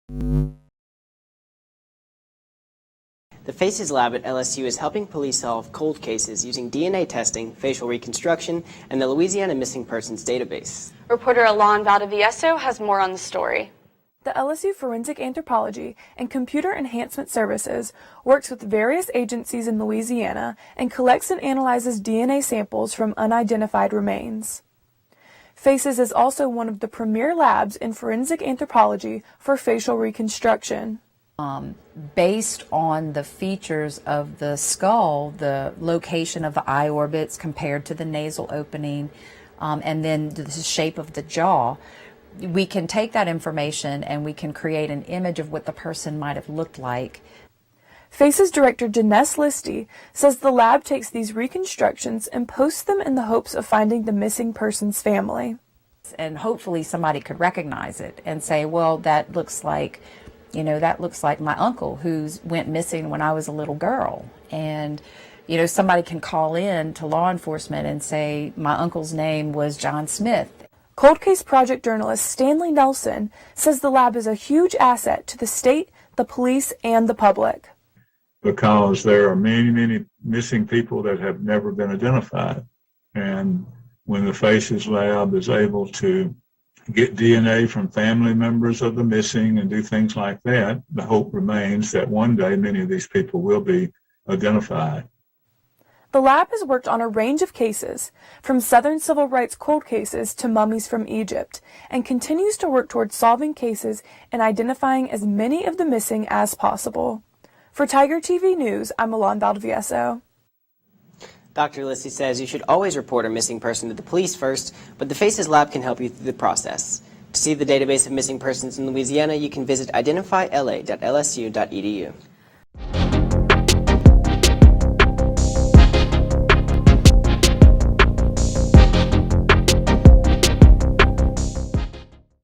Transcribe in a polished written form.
The FACES lab at LSU is helping police solve cold cases using DNA testing, facial reconstruction, and the Louisiana Missing Persons database. Reporter Alon Valdivieso has more on the story. The LSU Forensic Anthropology and Computer Enhancement Services works with various agencies in Louisiana and collects and analyzes DNA samples from unidentified remains. FACES is also one of the premier labs in forensic anthropology for facial reconstruction. Based on the features of the skull, the location of the eye orbits compared to the nasal opening, and then the shape of the jaw, we can take that information and we can create an image of what the person might have looked like. FACES Director Janess Listy says the lab takes these reconstructions and posts them in the hopes of finding the missing person's family. And hopefully somebody could recognize it and say, well, that looks like my uncle who went missing when I was a little girl. And, somebody can call in to law enforcement and say, my uncle's name was John Smith. Cold Case Project journalist Stanley Nelson says the lab is a huge asset to the state, the police, and the public. Because there are many, many missing people that have never been identified. And when the FACES lab is able to get DNA from family members of the missing and do things like that, the hope remains that one day many of these people will be identified. The lab has worked on a range of cases, from Southern civil rights cold cases to mummies from Egypt, and continues to work towards solving cases and identifying as many of the missing as possible. For Tiger TV News, I'm Alon Valdivieso. Dr. Listy says you should always report a missing person to the police first, but the FACES lab can help you through the process. To see the database of missing persons in Louisiana, you can visit identifyla.lsu.edu.